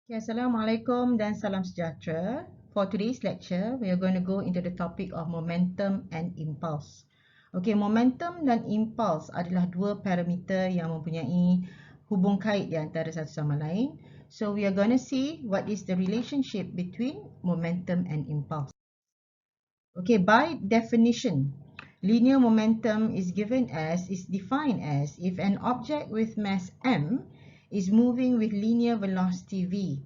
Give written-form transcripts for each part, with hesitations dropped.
Okay, Assalamualaikum dan salam sejahtera. For today's lecture, we are going to go into the topic of momentum and impulse. Okay, momentum dan impulse adalah dua parameter yang mempunyai hubung kait di antara satu sama lain. So, we are going to see what is the relationship between momentum and impulse. Okay, by definition, linear momentum is defined as if an object with mass m is moving with linear velocity v,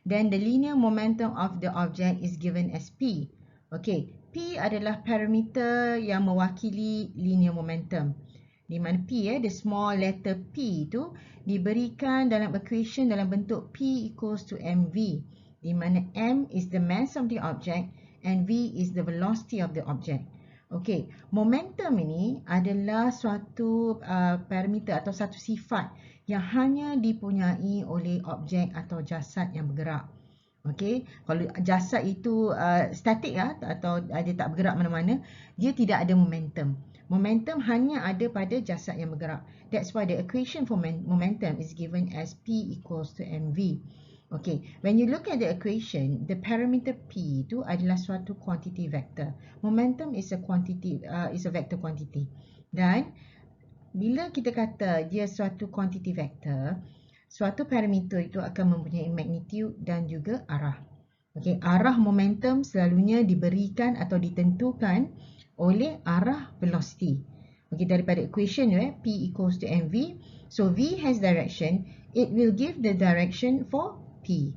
then the linear momentum of the object is given as p. Okay, p adalah parameter yang mewakili linear momentum. Di mana p, the small letter p itu diberikan dalam equation dalam bentuk p equals to mv, di mana m is the mass of the object and v is the velocity of the object. Okey, momentum ini adalah suatu parameter atau satu sifat yang hanya dipunyai oleh objek atau jasad yang bergerak. Okey, kalau jasad itu statik atau dia tak bergerak mana-mana, dia tidak ada momentum. Momentum hanya ada pada jasad yang bergerak. That's why the equation for momentum is given as P equals to mv. Okay, when you look at the equation, the parameter P itu adalah suatu quantity vector. Momentum is a vector quantity. Dan bila kita kata dia suatu quantity vector, suatu parameter itu akan mempunyai magnitude dan juga arah. Okay, arah momentum selalunya diberikan atau ditentukan oleh arah velocity. Okay, daripada equation P equals to mv. So V has direction, it will give the direction for P.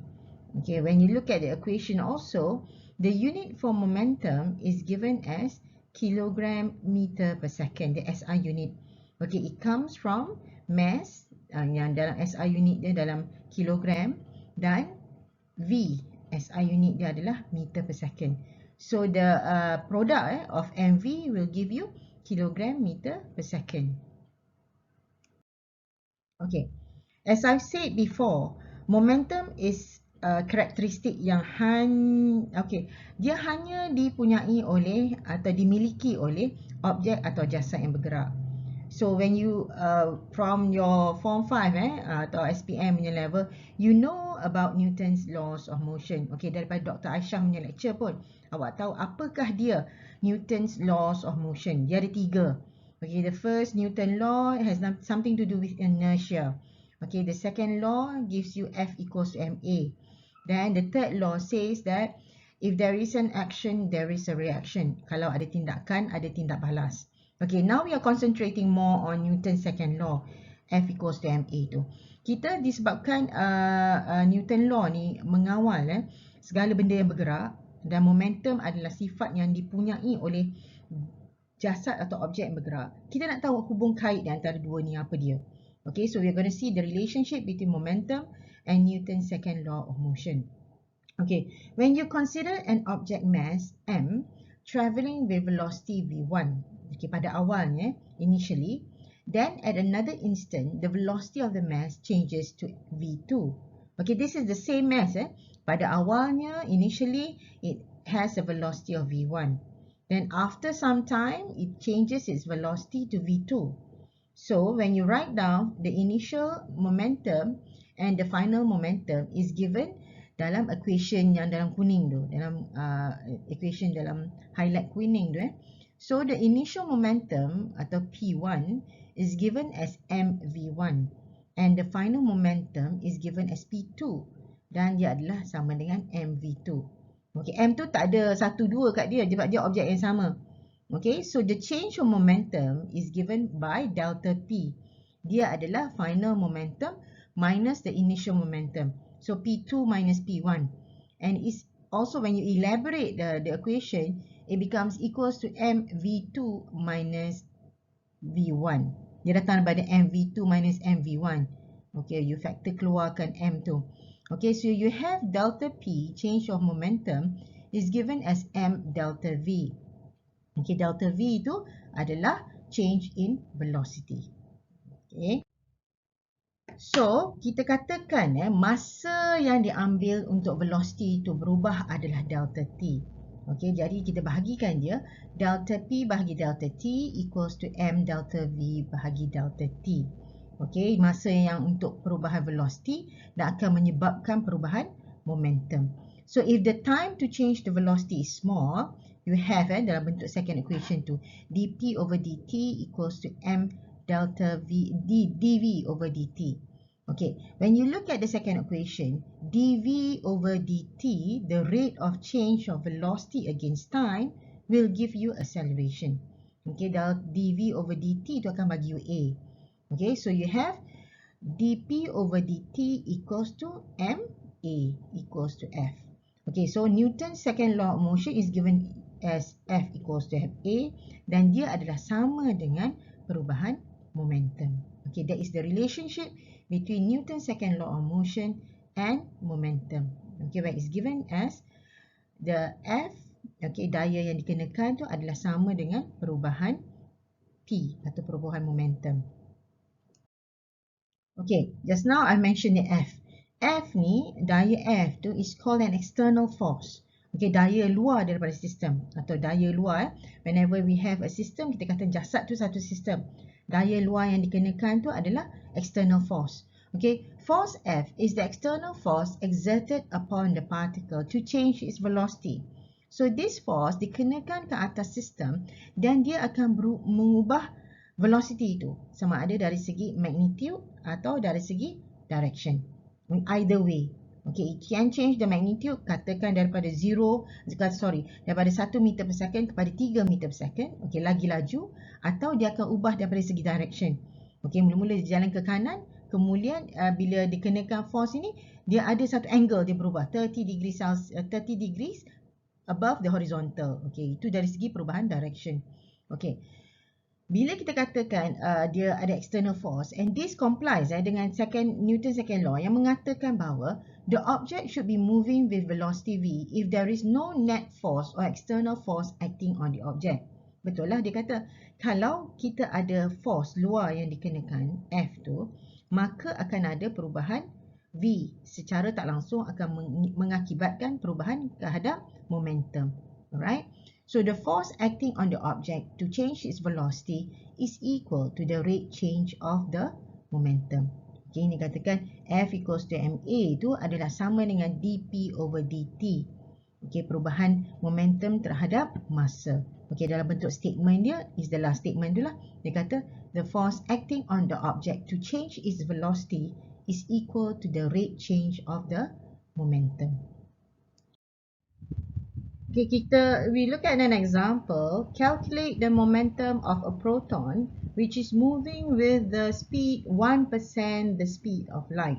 Okay, when you look at the equation also, the unit for momentum is given as kilogram meter per second, the SI unit. Okay, it comes from mass yang dalam SI unit dia dalam kilogram, dan V, SI unit dia adalah meter per second. So the product of MV will give you kilogram meter per second. Okay, as I've said before, momentum is karakteristik yang dia hanya dipunyai oleh atau dimiliki oleh objek atau jasad yang bergerak. So when you from your form 5 atau SPM punya level, you know about Newton's laws of motion. Okay, daripada Dr. Aisyah punya lecture pun awak tahu apakah dia Newton's laws of motion. Dia ada 3. Okay, the first Newton law has something to do with inertia. Okay, the second law gives you F equals to ma. Then the third law says that if there is an action, there is a reaction. Kalau ada tindakan, ada tindak balas. Okay, now we are concentrating more on Newton's second law, F equals to ma tu. Kita disebabkan Newton law ni mengawal segala benda yang bergerak, dan momentum adalah sifat yang dipunyai oleh jasad atau objek yang bergerak. Kita nak tahu hubung kait di antara dua ni apa dia. Okay, so we are going to see the relationship between momentum and Newton's second law of motion. Okay, when you consider an object mass m travelling with velocity v1, okay, pada awalnya, initially, then at another instant, the velocity of the mass changes to v2. Okay, this is the same mass. Pada awalnya, initially, it has a velocity of v1. Then after some time, it changes its velocity to v2. So when you write down the initial momentum and the final momentum is given dalam equation yang dalam kuning tu, dalam equation dalam highlight kuning tu. So the initial momentum atau P1 is given as mv1 and the final momentum is given as P2 dan dia adalah sama dengan mv2. Okay, M tu tak ada 1, 2 kat dia sebab dia objek yang sama. Okay, so the change of momentum is given by delta P. Dia adalah final momentum minus the initial momentum. So P2 minus P1. And it's also when you elaborate the equation, it becomes equals to mv2 minus v1. Dia datang daripada mv2 minus mv1. Okay, you factor keluarkan M tu. Okay, so you have delta P, change of momentum, is given as m delta V. Okay, delta V itu adalah change in velocity. Okay. So, kita katakan masa yang diambil untuk velocity itu berubah adalah delta T. Okay, jadi kita bahagikan dia. Delta P bahagi delta T equals to m delta V bahagi delta T. Okay, masa yang untuk perubahan velocity dan akan menyebabkan perubahan momentum. So if the time to change the velocity is small, you have dalam bentuk second equation tu dp over dt equals to m delta v dv over dt. Okay, when you look at the second equation, dv over dt, the rate of change of velocity against time will give you acceleration. Okay, dv over dt tu akan bagi you a. Okay, so you have dp over dt equals to ma equals to f. Okay, so Newton's second law of motion is given as f equals to ma dan dia adalah sama dengan perubahan momentum. Okay, that is the relationship between Newton's second law of motion and momentum. Okay, where it's given as the f, okay, daya yang dikenakan tu adalah sama dengan perubahan p atau perubahan momentum. Okay, just now I mentioned the F. F ni, daya F tu is called an external force. Okay, daya luar daripada sistem atau daya luar. Whenever we have a system, kita kata jasad tu satu sistem. Daya luar yang dikenakan tu adalah external force. Okay, force F is the external force exerted upon the particle to change its velocity. So this force dikenakan ke atas sistem dan dia akan mengubah velocity itu sama ada dari segi magnitude atau dari segi direction. Either way. Okay, it can change the magnitude, katakan daripada daripada 1 meter per second kepada 3 meter per second. Okay, lagi laju. Atau dia akan ubah daripada segi direction. Okay, mula-mula dia jalan ke kanan. Kemudian bila dikenakan force ini, dia ada satu angle dia berubah. 30 degrees above the horizontal. Okay, itu dari segi perubahan direction. Okay. Bila kita katakan dia ada external force and this complies dengan Newton's second law yang mengatakan bahawa the object should be moving with velocity v if there is no net force or external force acting on the object. Betul lah dia kata kalau kita ada force luar yang dikenakan F tu, maka akan ada perubahan v secara tak langsung akan mengakibatkan perubahan terhadap momentum. Alright? So the force acting on the object to change its velocity is equal to the rate change of the momentum. Okay, ini katakan F equals to ma itu adalah sama dengan dp over dt. Okay, perubahan momentum terhadap masa. Okay, dalam bentuk statement dia is the last statement tu lah. Dia kata the force acting on the object to change its velocity is equal to the rate change of the momentum. Okay, we look at an example. Calculate the momentum of a proton which is moving with the speed 1% the speed of light.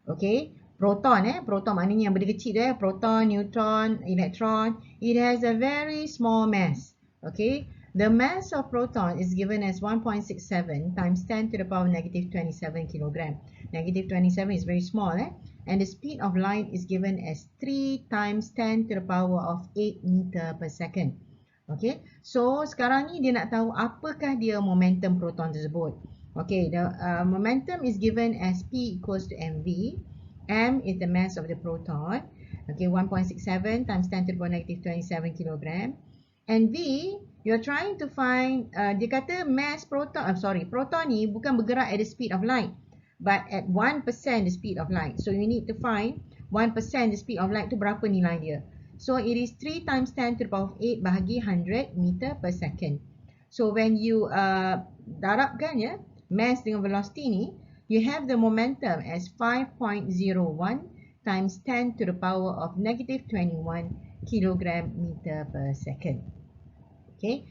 Okay, proton maknanya yang benda kecil dia, proton, neutron, electron. It has a very small mass. Okay, the mass of proton is given as 1.67 times 10 to the power negative 27 kilogram. Negative 27 is very small and the speed of light is given as 3 times 10 to the power of 8 meter per second. Okay, so sekarang ni dia nak tahu apakah dia momentum proton tersebut. Okay, the momentum is given as P equals to mv. M is the mass of the proton. Okay, 1.67 times 10 to the power negative 27 kilogram. And V, you're trying to find, dia kata mass proton, proton ni bukan bergerak at the speed of light, but at 1% the speed of light. So you need to find 1% the speed of light tu berapa nilai dia. So it is 3 times 10 to the power of 8 bahagi 100 meter per second. So when you darabkan mass dengan velocity ni, you have the momentum as 5.01 times 10 to the power of negative 21 kilogram meter per second. Okay.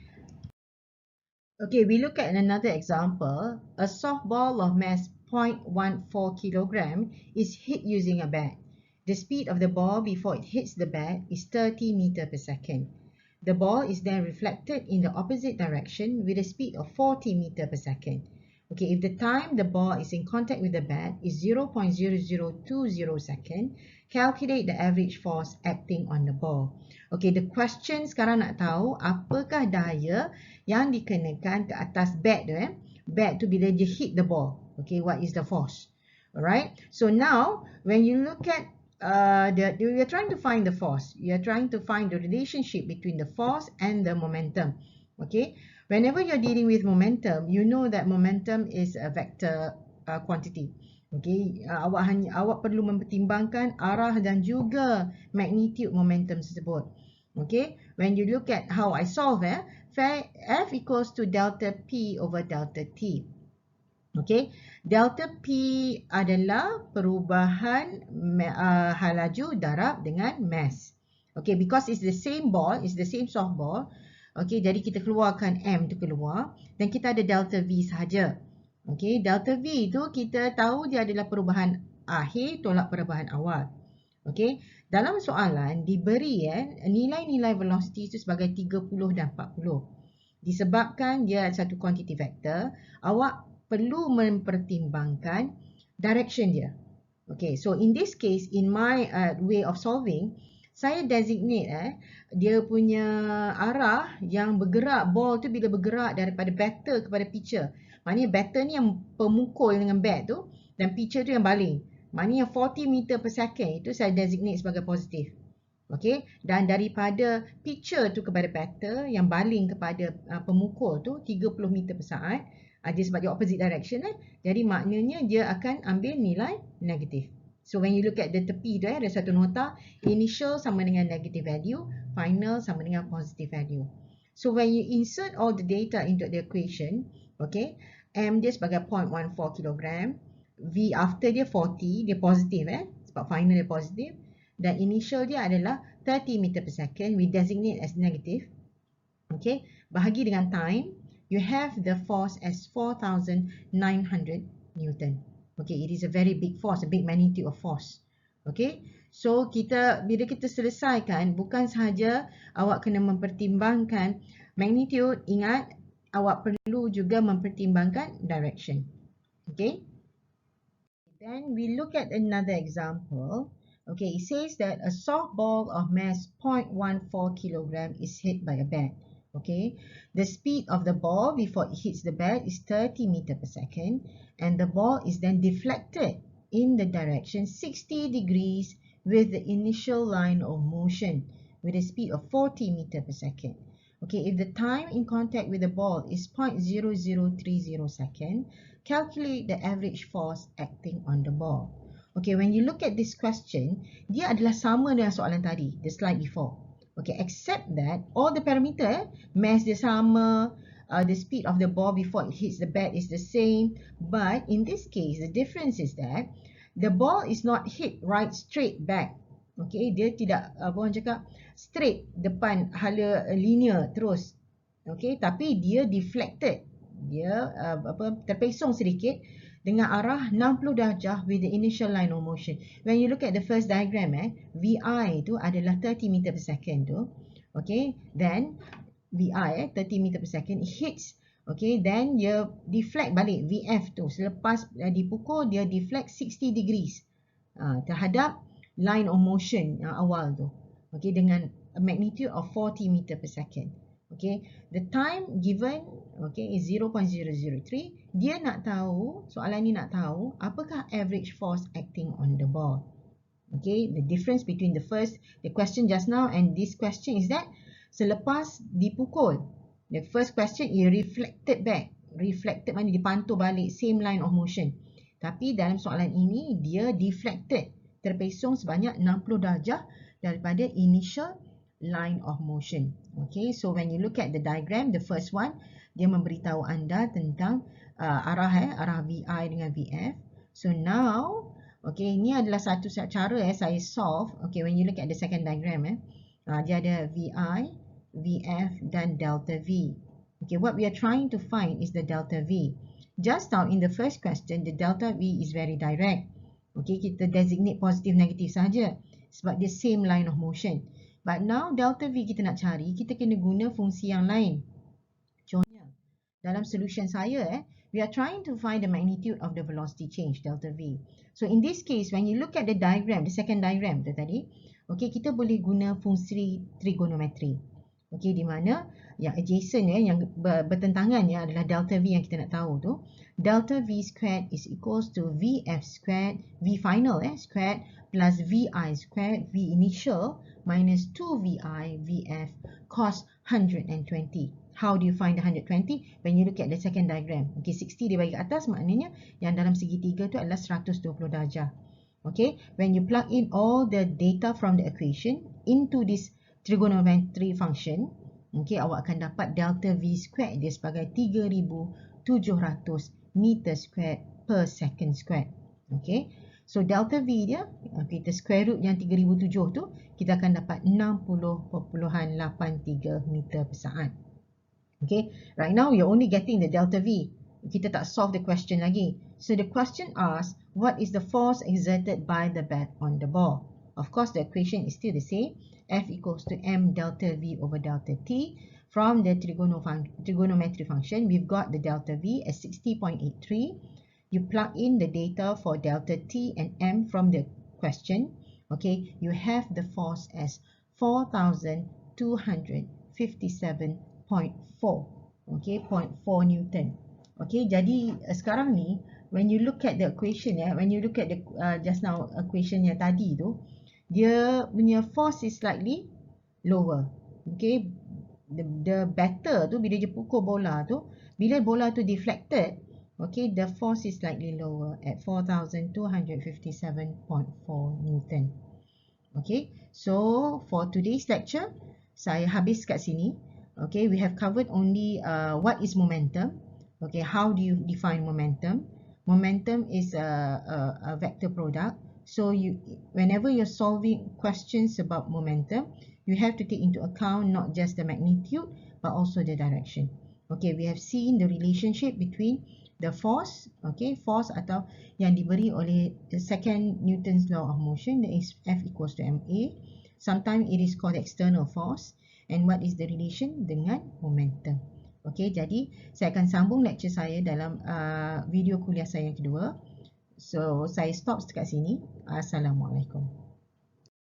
Okay, we look at another example. A softball of mass 0.14 kilogram is hit using a bat. The speed of the ball before it hits the bat is 30 meter per second. The ball is then reflected in the opposite direction with a speed of 40 meter per second. Okay, if the time the ball is in contact with the bat is 0.0020 second, calculate the average force acting on the ball. Okay, the question sekarang nak tahu apakah daya yang dikenakan ke atas bat tu bat tu bila dia hit the ball. Okay, what is the force? Alright, so now when you look at you're trying to find the force. You're trying to find the relationship between the force and the momentum. Okay, whenever you're dealing with momentum, you know that momentum is a vector quantity. Okay, awak perlu mempertimbangkan arah dan juga magnitude momentum tersebut. Okay, when you look at how I solve, F equals to delta P over delta T. Okay, delta P adalah perubahan laju darab dengan mass. Okay, because it's the same ball, it's the same softball. Okay, jadi kita keluarkan M tu keluar dan kita ada delta V sahaja. Okay, delta V tu kita tahu dia adalah perubahan akhir tolak perubahan awal. Okay, dalam soalan diberi nilai-nilai velocity itu sebagai 30 dan 40. Disebabkan dia satu quantity vector, awak perlu mempertimbangkan direction dia. Okay, so in this case, in my way of solving, saya designate dia punya arah yang bergerak, ball tu bila bergerak daripada batter kepada pitcher. Maknanya batter ni yang pemukul dengan bat tu dan pitcher tu yang baling. Maknanya 40 meter per second itu saya designate sebagai positif. Okay, dan daripada pitcher tu kepada batter yang baling kepada pemukul tu 30 meter per saat. Dia sebab dia opposite direction jadi maknanya dia akan ambil nilai negatif. So when you look at the tepi tu ada satu nota, initial sama dengan negative value, final sama dengan positive value. So when you insert all the data into the equation, okay, M dia sebagai 0.14 kg, V after dia 40, dia positif sebab final dia positif, dan initial dia adalah 30 meter per second, we designate as negative. Okay, bahagi dengan time, you have the force as 4,900 Newton. Okay, it is a very big force, a big magnitude of force. Okay, so bila kita selesaikan, bukan sahaja awak kena mempertimbangkan magnitude, ingat awak perlu juga mempertimbangkan direction. Okay, then we look at another example. Okay, it says that a softball of mass 0.14 kg is hit by a bat. Okay, the speed of the ball before it hits the bat is 30 meter per second, and the ball is then deflected in the direction 60 degrees with the initial line of motion with a speed of 40 meter per second. Okay, if the time in contact with the ball is 0.0030 second, calculate the average force acting on the ball. Okay, when you look at this question, dia adalah sama dengan soalan tadi, the slide before. Okay, except that all the parameter, mass dia sama, the speed of the ball before it hits the bat is the same. But in this case, the difference is that the ball is not hit right straight back. Okay, dia tidak, orang cakap, straight depan hala linear terus. Okay, tapi dia deflected. Dia terpesong sedikit dengan arah 60 darjah with the initial line of motion. When you look at the first diagram, VI tu adalah 30 meter per second tu. Okay, then VI 30 meter per second hits. Okay, then dia deflect balik VF tu. Selepas dipukul, dia deflect 60 degrees terhadap line of motion yang awal tu. Okay, dengan a magnitude of 40 meter per second. Okay, the time given is 0.003. Dia nak tahu, soalan ni nak tahu apakah average force acting on the ball. Okay, the difference between the question just now and this question is that selepas dipukul, the first question is reflected back. Reflected maknanya dipantul balik, same line of motion. Tapi dalam soalan ini dia deflected, terpesong sebanyak 60 darjah daripada initial line of motion. Okay, so when you look at the diagram, the first one, dia memberitahu anda tentang arah VI dengan VF. So now, okay, ini adalah satu cara saya solve. Okay, when you look at the second diagram, dia ada VI, VF dan delta V. Okay, what we are trying to find is the delta V. Just now in the first question, the delta V is very direct. Okay, kita designate positive negative saja sebab dia same line of motion. But now delta V kita nak cari, kita kena guna fungsi yang lain. Contohnya, dalam solution saya, we are trying to find the magnitude of the velocity change, delta V. So in this case, when you look at the diagram, the second diagram tu tadi, okay, kita boleh guna fungsi trigonometry. Okay, di mana yang adjacent yang bertentangan adalah delta V yang kita nak tahu tu. Delta V squared is equals to VF squared, V final squared plus VI squared, V initial minus 2VI VF cos 120. How do you find the 120? When you look at the second diagram. Okay, 60 dia bagi ke atas, maknanya yang dalam segitiga tu adalah 120 darjah. Okay, when you plug in all the data from the equation into this trigonometry function, okay, awak akan dapat delta V squared dia sebagai 3,700 meter squared per second squared. Okay, so delta V dia, kita square root yang 3,007 tu, kita akan dapat 60.83 meter per saat. Okay, right now you're only getting the delta V. Kita tak solve the question lagi. So the question asks, what is the force exerted by the bat on the ball? Of course, the equation is still the same. F equals to m delta V over delta T. From the trigonometry function, we've got the delta V as 60.83. You plug in the data for delta T and m from the question. Okay, you have the force as 4,257.4. Okay, 0.4 Newton. Okay, jadi sekarang ni when you look at the equation when you look at the just now equation yang tadi tu, dia punya force is slightly lower. Okay, the batter tu bila dia pukul bola tu, bila bola tu deflected, okay, the force is slightly lower at 4,257.4 Newton. Okay, so for today's lecture, saya habis kat sini. Okay, we have covered only what is momentum. Okay, how do you define momentum? Momentum is a vector product. So whenever you're solving questions about momentum, you have to take into account not just the magnitude, but also the direction. Okay, we have seen the relationship between the force, okay, force atau yang diberi oleh the second Newton's law of motion, that is F equals to ma. Sometimes it is called external force. And what is the relation dengan momentum? Okay, jadi saya akan sambung lecture saya dalam video kuliah saya yang kedua. So, saya stop dekat sini. Assalamualaikum.